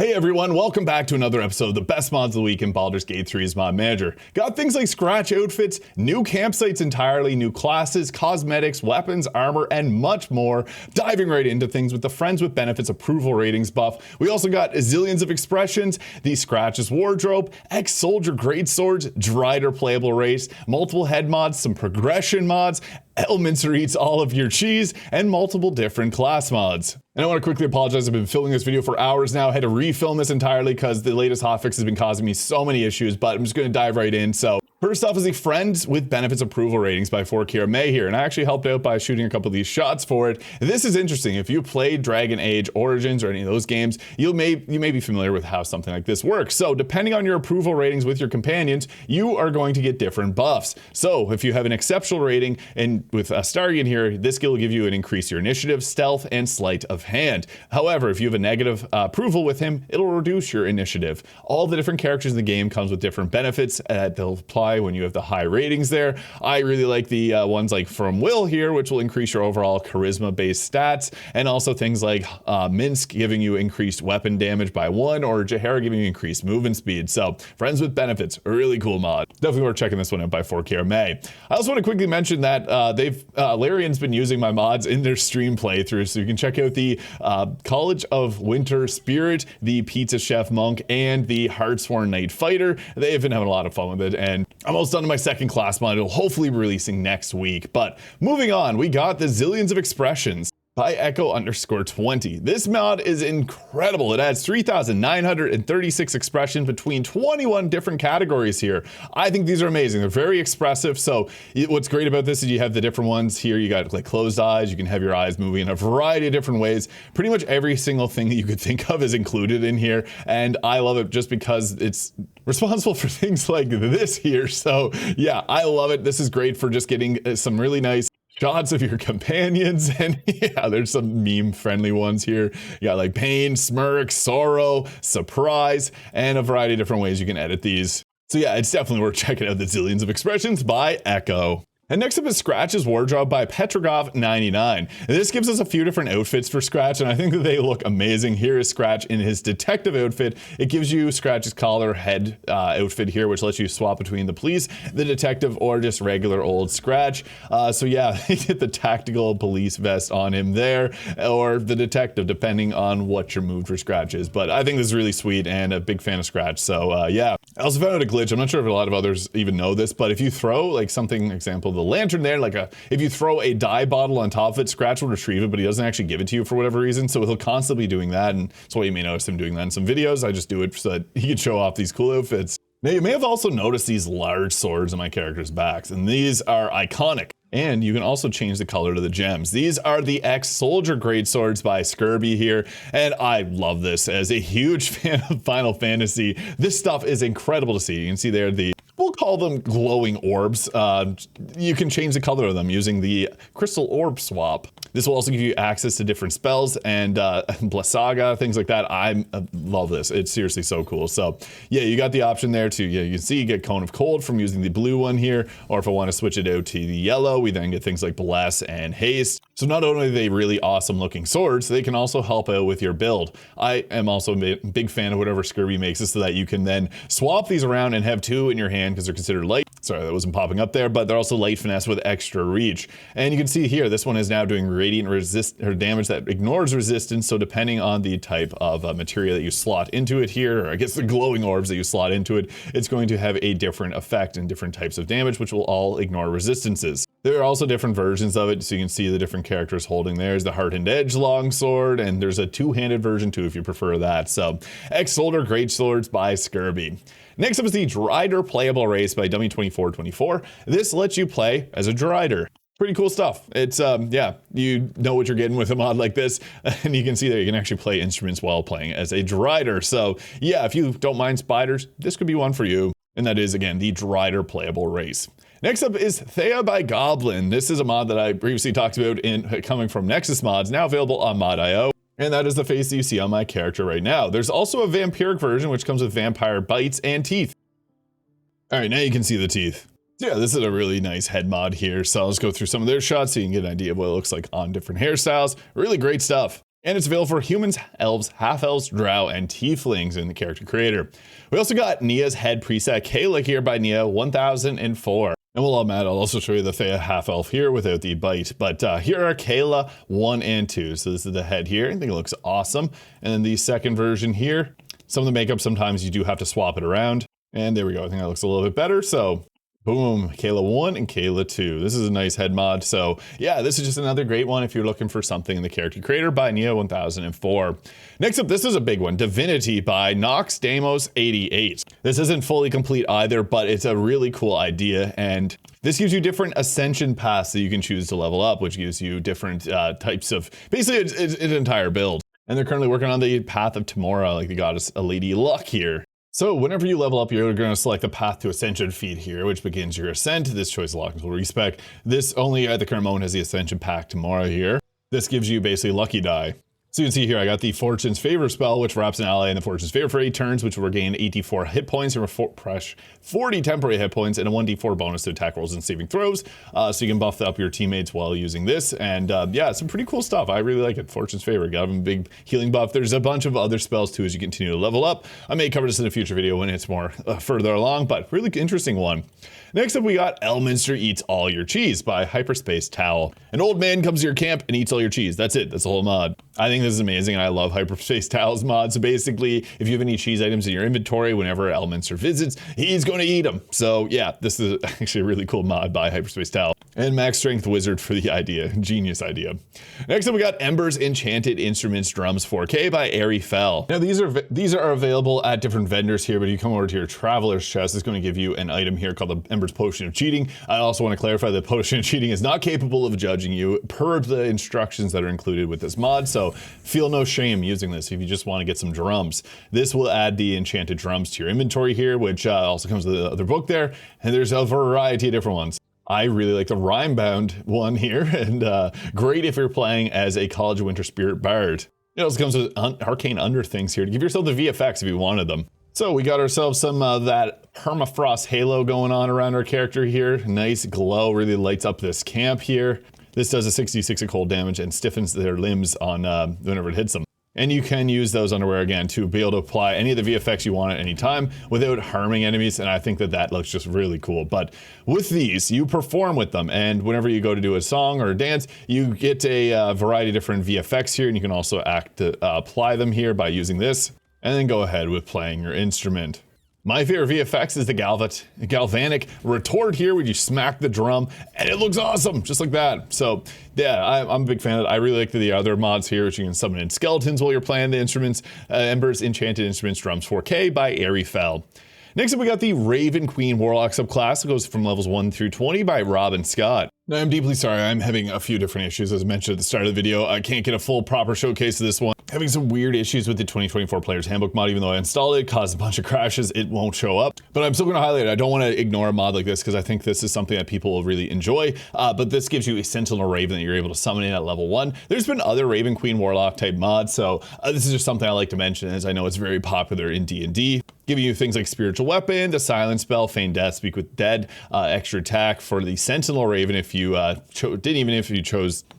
Hey everyone, welcome back to another episode of the best mods of the week in Baldur's Gate 3's Mod Manager. Got things like scratch outfits, new campsites entirely, new classes, cosmetics, weapons, armor, and much more. Diving right into things with the Friends with Benefits approval ratings buff. We also got Zillionz of Expressions, the Scratches wardrobe, ex-soldier greatswords, Drider playable race, multiple head mods, some progression mods, Elminster eats all of your cheese, and multiple different class mods. And I want to quickly apologize, I've been filming this video for hours now. I had to refilm this entirely because the latest hotfix has been causing me so many issues, but I'm just going to dive right in. So first off is the Friends with Benefits approval ratings by Kira May here, and I actually helped out by shooting a couple of these shots for it. And this is interesting. If you played Dragon Age Origins or any of those games, you may be familiar with how something like this works. So depending on your approval ratings with your companions, you are going to get different buffs. So if you have an exceptional rating and with Astarion here, this skill will give you an increase your initiative, stealth, and sleight of hand. However, if you have a negative approval with him, it'll reduce your initiative. All the different characters in the game comes with different benefits they'll apply when you have the high ratings there. I really like the ones like from Will here, which will increase your overall charisma based stats, and also things like Minsk giving you increased weapon damage by 1, or Jahara giving you increased movement speed. So Friends with Benefits, a really cool mod. Definitely worth checking this one out by Kira May. I also want to quickly mention that Larian's been using my mods in their stream playthrough, so you can check out the College of Winter Spirit, the Pizza Chef Monk, and the Heartsworn Knight Fighter. They've been having a lot of fun with it, and I'm almost done to my second class mod. It'll hopefully be releasing next week. But moving on, we got the Zillionz of Expressions by Echo_20. This mod is incredible. It adds 3,936 expressions between 21 different categories here. I think these are amazing. They're very expressive. So what's great about this is you have the different ones here. You got like closed eyes. You can have your eyes moving in a variety of different ways. Pretty much every single thing that you could think of is included in here. And I love it just because it's responsible for things like this here. So yeah, I love it. This is great for just getting some really nice shots of your companions, and yeah, there's some meme friendly ones here. You got like pain, smirk, sorrow, surprise, and a variety of different ways you can edit these. So yeah, it's definitely worth checking out the Zillionz of Expressions by Echo. And next up is Scratch's wardrobe by Petrogov99. This gives us a few different outfits for Scratch, and I think that they look amazing. Here is Scratch in his detective outfit. It gives you Scratch's collar head outfit here, which lets you swap between the police, the detective, or just regular old Scratch. So yeah, you get the tactical police vest on him there, or the detective, depending on what your mood for Scratch is. But I think this is really sweet, and a big fan of Scratch. So yeah. I also found out a glitch. I'm not sure if a lot of others even know this, but if you throw like something, example, the lantern there, if you throw a dye bottle on top of it, Scratch will retrieve it, but he doesn't actually give it to you for whatever reason. So he'll constantly be doing that, and that's why you may notice him doing that in some videos. I just do it so that he can show off these cool outfits. Now you may have also noticed these large swords on my characters' backs, and these are iconic. And you can also change the color to the gems. These are the ex-soldier greatswords by Skirby here, and I love this. As a huge fan of Final Fantasy, this stuff is incredible to see. You can see there we'll call them glowing orbs. You can change the color of them using the crystal orb swap. This will also give you access to different spells and Blasaga, things like that. I love this. It's seriously so cool. So yeah, you got the option there to, you can see you get Cone of Cold from using the blue one here, or if I want to switch it out to the yellow, we then get things like Bless and Haste. So not only are they really awesome looking swords, they can also help out with your build. I am also a big fan of whatever Skirby makes this so that you can then swap these around and have 2 in your hand because they're considered light. Sorry, that wasn't popping up there, but they're also light finesse with extra reach. And you can see here, this one is now doing radiant damage that ignores resistance. So depending on the type of material that you slot into it here, or I guess the glowing orbs that you slot into it, it's going to have a different effect and different types of damage, which will all ignore resistances. There are also different versions of it, so you can see the different characters holding. There's the Heart and Edge longsword, and there's a 2-handed version too if you prefer that. So ex-soldier greatswords by Skirby. Next up is the Drider playable race by Dummy2424. This lets you play as a Drider. Pretty cool stuff. It's, yeah, you know what you're getting with a mod like this, and you can see there you can actually play instruments while playing as a Drider. So yeah, if you don't mind spiders, this could be one for you. And that is, again, the Drider playable race. Next up is Thea by Goblin. This is a mod that I previously talked about coming from Nexus mods, now available on Mod.io. And that is the face that you see on my character right now. There's also a vampiric version, which comes with vampire bites and teeth. All right, now you can see the teeth. Yeah, this is a really nice head mod here. So let's go through some of their shots so you can get an idea of what it looks like on different hairstyles. Really great stuff. And it's available for humans, elves, half-elves, drow, and tieflings in the character creator. We also got Nia's Head Preset Kayla here by Nia 1004. And while I'm at it, I'll also show you the Thea half-elf here without the bite. But here are Kayla 1 and 2. So this is the head here. I think it looks awesome. And then the second version here, some of the makeup, sometimes you do have to swap it around. And there we go. I think that looks a little bit better. So boom, Kayla 1 and Kayla 2. This is a nice head mod. So yeah, this is just another great one if you're looking for something in the character creator by Nia 1004. Next up, this is a big one, Divinity by Nox Damos 88. This isn't fully complete either, but it's a really cool idea. And this gives you different ascension paths that you can choose to level up, which gives you different types of, basically it's an entire build. And they're currently working on the Path of Tamora, like the goddess Lady Luck here. So whenever you level up, you're going to select the Path to Ascension feat here, which begins your ascent. This choice locks will respec. This only at the current moment has the Ascension Pack tomorrow here. This gives you basically lucky die. So you can see here, I got the Fortune's Favor spell, which wraps an ally in the Fortune's Favor for 8 turns, which will regain 84 hit points and refresh 40 temporary hit points and a 1d4 bonus to attack rolls and saving throws. So you can buff up your teammates while using this. And yeah, some pretty cool stuff. I really like it. Fortune's Favor, got him a big healing buff. There's a bunch of other spells too as you continue to level up. I may cover this in a future video when it's more further along, but really interesting one. Next up, we got Elminster Eats All Your Cheese by Hyperspace Towel. An old man comes to your camp and eats all your cheese. That's it. That's the whole mod. I think this is amazing, and I love Hyperspace Towel's mod. So basically, if you have any cheese items in your inventory, whenever Elminster visits, he's going to eat them. So yeah, this is actually a really cool mod by Hyperspace Towel. And Max Strength Wizard for the idea. Genius idea. Next up, we got Ember's Enchanted Instruments Drums 4K by Airy Fell. Now these are available at different vendors here, but if you come over to your Traveler's Chest, it's going to give you an item here called the Ember's Potion of Cheating. I also want to clarify that Potion of Cheating is not capable of judging you per the instructions that are included with this mod, so feel no shame using this if you just want to get some drums. This will add the enchanted drums to your inventory here, which also comes with the other book there, and there's a variety of different ones. I really like the rhyme-bound one here, and great if you're playing as a College of Winter Spirit Bard. It also comes with arcane under things here to give yourself the VFX if you wanted them. So we got ourselves some of that permafrost halo going on around our character here. Nice glow, really lights up this camp here. This does a 66 of cold damage and stiffens their limbs on whenever it hits them. And you can use those underwear again to be able to apply any of the VFX you want at any time without harming enemies, and I think that that looks just really cool. But with these, you perform with them, and whenever you go to do a song or a dance, you get a variety of different VFX here, and you can also apply them here by using this, and then go ahead with playing your instrument. My favorite VFX is the galvanic retort here where you smack the drum and it looks awesome, just like that. So yeah, I'm a big fan of it. I really like the other mods here, which you can summon in skeletons while you're playing the instruments. Ember's Enchanted Instruments Drums 4K by Airy Fell. Next up, we got the Raven Queen Warlock subclass. It goes from levels 1 through 20 by Robin Scott. Now, I'm deeply sorry, I'm having a few different issues. As mentioned at the start of the video, I can't get a full proper showcase of this one. Having some weird issues with the 2024 Player's Handbook mod, even though I installed it, caused a bunch of crashes, it won't show up. But I'm still gonna highlight it. I don't wanna ignore a mod like this because I think this is something that people will really enjoy. But this gives you a Sentinel Raven that you're able to summon in at level 1. There's been other Raven Queen Warlock type mods, so this is just something I like to mention as I know it's very popular in D&D. Giving you things like Spiritual Weapon, the Silence Spell, Feign Death, Speak with Dead, extra attack for the Sentinel Raven if you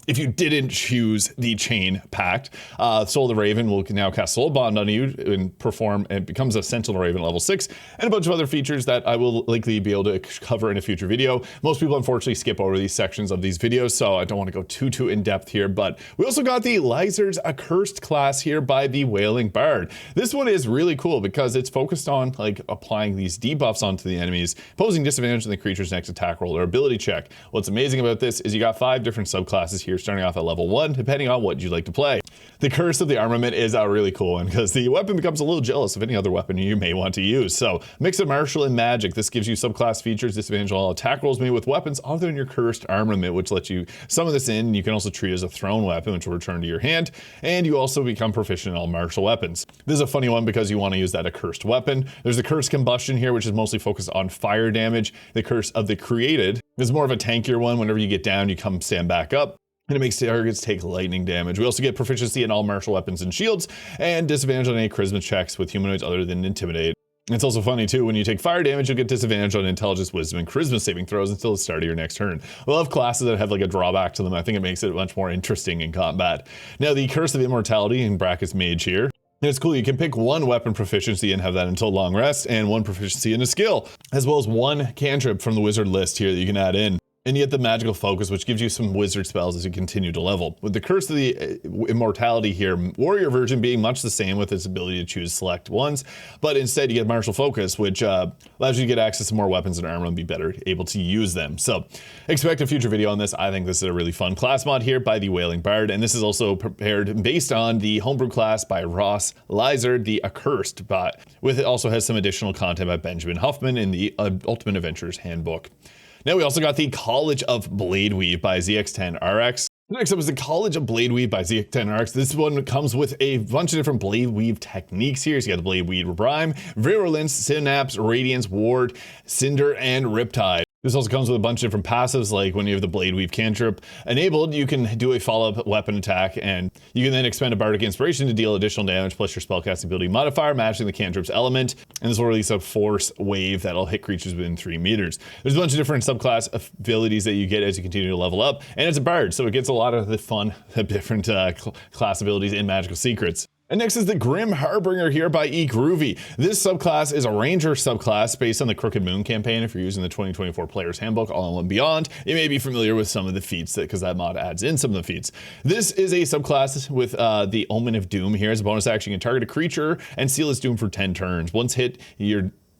if you didn't choose the Chain Pact. Soul of the Raven will now cast Soul Bond on you and perform and becomes a Sentinel Raven level 6, and a bunch of other features that I will likely be able to cover in a future video. Most people unfortunately skip over these sections of these videos, so I don't want to go too in depth here, but we also got the Lyzard's Accursed Class here by the Wailing Bard. This one is really cool because it's focused on like applying these debuffs onto the enemies, posing disadvantage on the creature's next attack roll or ability check. What's amazing about this is you got 5 different subclasses here starting off at level 1, depending on what you'd like to play. The Curse of the Armament is a really cool one because the weapon becomes a little jealous of any other weapon you may want to use. So mix of martial and magic. This gives you subclass features, disadvantage on all attack rolls made with weapons other than your Cursed Armament, which lets you summon this in. You can also treat it as a thrown weapon, which will return to your hand, and you also become proficient in all martial weapons. This is a funny one because you want to use that accursed weapon. There's the Cursed Combustion here, which is mostly focused on fire damage. The Curse of the Created is more of a tankier one. Whenever you get down, you come stand back up, and it makes targets take lightning damage. We also get proficiency in all martial weapons and shields, and disadvantage on any charisma checks with humanoids other than Intimidate. It's also funny too, when you take fire damage, you'll get disadvantage on intelligence, wisdom, and charisma saving throws until the start of your next turn. I love classes that have like a drawback to them. I think it makes it much more interesting in combat. Now, the Curse of Immortality in brackets mage here. And it's cool, you can pick one weapon proficiency and have that until long rest, and one proficiency in a skill, as well as one cantrip from the wizard list here that you can add in. And you get the magical focus, which gives you some wizard spells as you continue to level. With the Curse of the Immortality here, warrior version being much the same with its ability to choose select ones, but instead you get martial focus, which allows you to get access to more weapons and armor and be better able to use them. So expect a future video on this. I think this is a really fun class mod here by the Wailing Bard, and this is also prepared based on the homebrew class by Ross Lizard, the Accursed bot. With it also has some additional content by Benjamin Huffman in the Ultimate Adventurers Handbook. Now we also got the College of Bladeweave by ZX10RX. Next up is the College of Bladeweave by ZX10RX. This one comes with a bunch of different Bladeweave techniques here. So you got the Bladeweave Rhyme, Virulence, Synapse, Radiance, Ward, Cinder, and Riptide. This also comes with a bunch of different passives, like when you have the Bladeweave cantrip enabled, you can do a follow-up weapon attack, and you can then expend a Bardic Inspiration to deal additional damage, plus your spellcasting ability modifier, matching the cantrip's element, and this will release a force wave that'll hit creatures within 3 meters. There's a bunch of different subclass abilities that you get as you continue to level up, and it's a bard, so it gets a lot of the fun of different class abilities in Magical Secrets. And next is the Grim Harbringer here by eGroovy. This subclass is a ranger subclass based on the Crooked Moon campaign. If you're using the 2024 Player's Handbook All and Beyond, you may be familiar with some of the feats because that mod adds in some of the feats. This is a subclass with the Omen of Doom here. As a bonus action, you can target a creature and seal its doom for 10 turns. Once hit,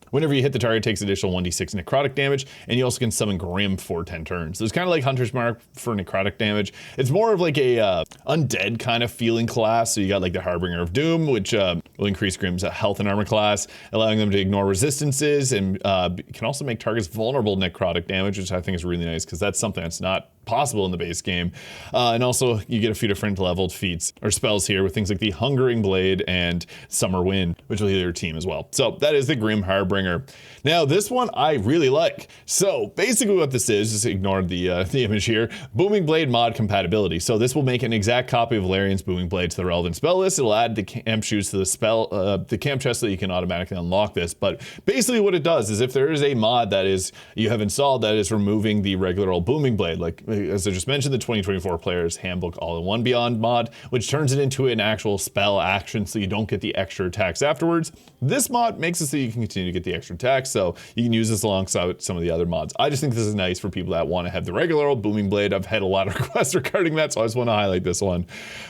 whenever you hit the target, it takes additional 1d6 necrotic damage, and you also can summon Grim for 10 turns. So it's kind of like Hunter's Mark for necrotic damage. It's more of like a undead kind of feeling class. So you got like the Harbinger of Doom, which will increase Grim's health and armor class, allowing them to ignore resistances, and can also make targets vulnerable to necrotic damage, which I think is really nice because that's something that's not possible in the base game. And also you get a few different leveled feats or spells here with things like the Hungering Blade and Summer Wind, which will heal your team as well. So that is the Grim Harbinger. Now this one I really like. So basically what this is, just ignore the image here, Booming Blade mod compatibility. So this will make an exact copy of Larian's Booming Blade to the relevant spell list. It'll add the camp shoes to the camp chest so that you can automatically unlock this. But basically what it does is if there is a mod that is you have installed that is removing the regular old Booming Blade, like as I just mentioned, the 2024 Player's Handbook All-in-One Beyond mod, which turns it into an actual spell action so you don't get the extra attacks afterwards. This mod makes it so you can continue to get the extra attacks, so you can use this alongside some of the other mods. I just think this is nice for people that want to have the regular old Booming Blade. I've had a lot of requests regarding that, so I just want to highlight this one.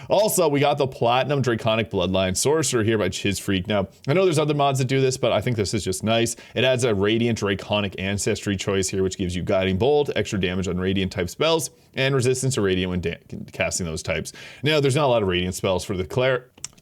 Also, we got the Platinum Draconic Bloodline Sorcerer here by Chizfreak. Now, I know there's other mods that do this, but I think this is just nice. It adds a Radiant Draconic Ancestry choice here, which gives you Guiding Bolt, extra damage on Radiant type spells, and resistance to Radiant when casting those types. Now, there's not a lot of Radiant spells for the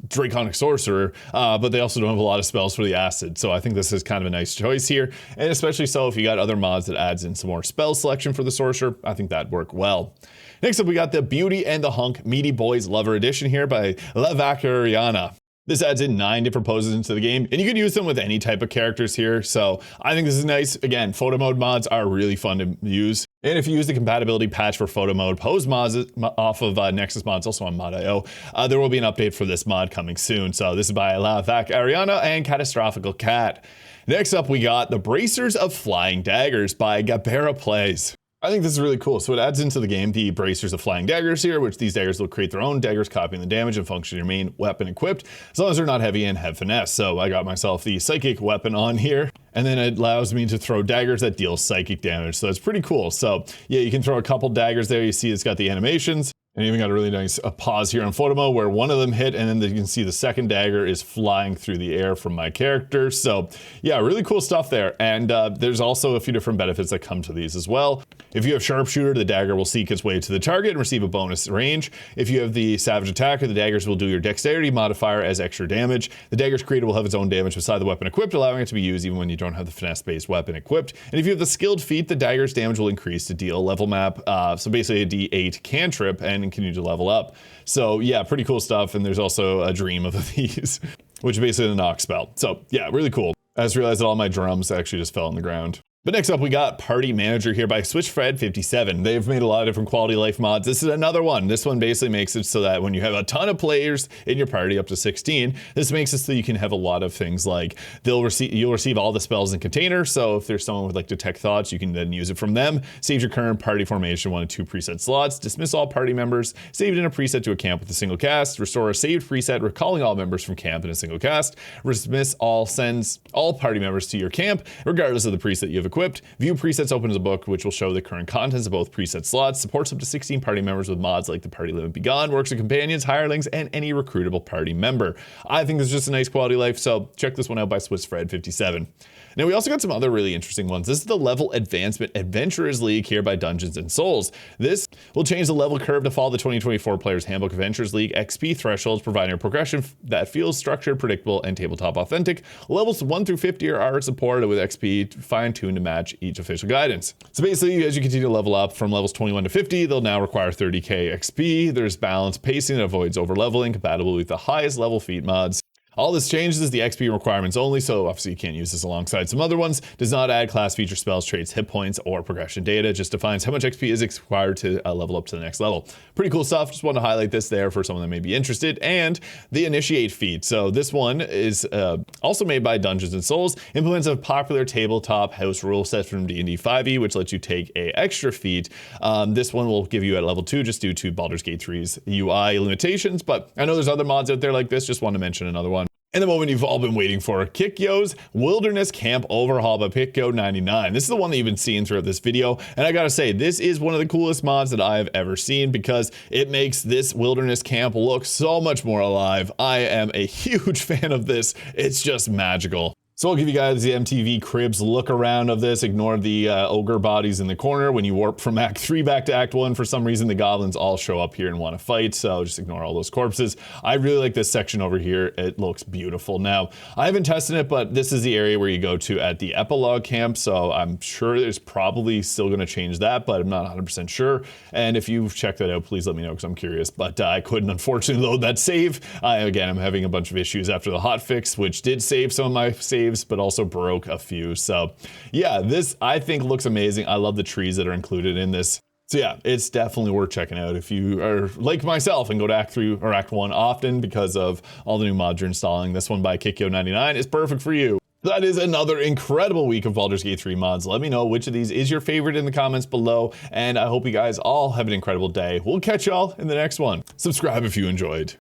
Draconic Sorcerer, but they also don't have a lot of spells for the Acid, so I think this is kind of a nice choice here, and especially so if you got other mods that adds in some more spell selection for the Sorcerer, I think that'd work well. Next up, we got the Beauty and the Hunk Meaty Boys Lover Edition here by Lavacariana. This adds in 9 different poses into the game, and you can use them with any type of characters here, so I think this is nice. Again, photo mode mods are really fun to use. And if you use the compatibility patch for photo mode pose mods off of Nexus mods, also on Modio, there will be an update for this mod coming soon. So this is by Lavacariana and Catastrophical Cat. Next up, we got the Bracers of Flying Daggers by Gabera Plays. I think this is really cool. So it adds into the game the Bracers of Flying Daggers here, which these daggers will create their own daggers, copying the damage and function your main weapon equipped, as long as they're not heavy and have finesse. So I got myself the Psychic weapon on here, and then it allows me to throw daggers that deal psychic damage. So it's pretty cool. So yeah, you can throw a couple daggers there. You see it's got the animations. And even got a really nice pause here on photo mode where one of them hit, and then you can see the second dagger is flying through the air from my character. So yeah, really cool stuff there. And there's also a few different benefits that come to these as well. If you have Sharpshooter, the dagger will seek its way to the target and receive a bonus range. If you have the Savage Attacker, the daggers will do your dexterity modifier as extra damage. The dagger's creator will have its own damage beside the weapon equipped, allowing it to be used even when you don't have the finesse-based weapon equipped. And if you have the Skilled Feat, the dagger's damage will increase to deal level map. So basically a D8 cantrip and continue to level up. So yeah, pretty cool stuff. And there's also a Dream of these, which is basically a knock spell. So yeah, really cool. I just realized that all my drums actually just fell on the ground. But next up, we got Party Manager here by SwitchFred57. They've made a lot of different quality of life mods. This is another one. This one basically makes it so that when you have a ton of players in your party, up to 16, this makes it so you can have a lot of things like you'll receive all the spells in container. So if there's someone with like Detect Thoughts, you can then use it from them. Save your current party formation 1 and 2 preset slots. Dismiss all party members. Saved in a preset to a camp with a single cast. Restore a saved preset, recalling all members from camp in a single cast. Dismiss all, sends all party members to your camp, regardless of the preset you have equipped. View presets open as a book, which will show the current contents of both preset slots. Supports up to 16 party members with mods like the Party Limit Begone, works with companions, hirelings, and any recruitable party member. I think this is just a nice quality of life, so check this one out by SwissFred57. Now, we also got some other really interesting ones. This is the Level Advancement Adventurers League here by Dungeons & Souls. This will change the level curve to follow the 2024 Players Handbook Adventurers League XP thresholds, providing a progression that feels structured, predictable, and tabletop authentic. Levels 1 through 50 are supported with XP fine-tuned to match each official guidance. So basically, as you continue to level up from levels 21 to 50, they'll now require 30k XP. There's balanced pacing that avoids overleveling, compatible with the highest level feat mods. All this changes the XP requirements only, so obviously you can't use this alongside some other ones. Does not add class feature spells, traits, hit points, or progression data. Just defines how much XP is required to level up to the next level. Pretty cool stuff. Just wanted to highlight this there for someone that may be interested. And the Initiate feat. So this one is also made by Dungeons & Souls. Implements a popular tabletop house rule set from D&D 5e, which lets you take a extra feat. This one will give you at level 2 just due to Baldur's Gate 3's UI limitations. But I know there's other mods out there like this. Just want to mention another one. And the moment you've all been waiting for, Kikyo's Wilderness Camp Overhaul by Pitco99. This is the one that you've been seeing throughout this video. And I gotta say, this is one of the coolest mods that I have ever seen because it makes this wilderness camp look so much more alive. I am a huge fan of this. It's just magical. So I'll give you guys the MTV Cribs look around of this. Ignore the ogre bodies in the corner. When you warp from Act 3 back to Act 1, for some reason the goblins all show up here and want to fight, so just ignore all those corpses. I really like this section over here. It looks beautiful. Now, I haven't tested it, but this is the area where you go to at the epilogue camp, so I'm sure there's probably still going to change that, but I'm not 100% sure. And if you've checked that out, please let me know because I'm curious. But I couldn't, unfortunately, load that save. Again, I'm having a bunch of issues after the hotfix, which did save some of my saves, but also broke a few. So yeah, this I think looks amazing. I love the trees that are included in this. So yeah, it's definitely worth checking out if you are like myself and go to Act 3 or Act 1 often because of all the new mods you're installing. This one by Kikyo99 is perfect for you. That is another incredible week of Baldur's Gate 3 mods. Let me know which of these is your favorite in the comments below, and I hope you guys all have an incredible day. We'll catch y'all in the next one. Subscribe if you enjoyed.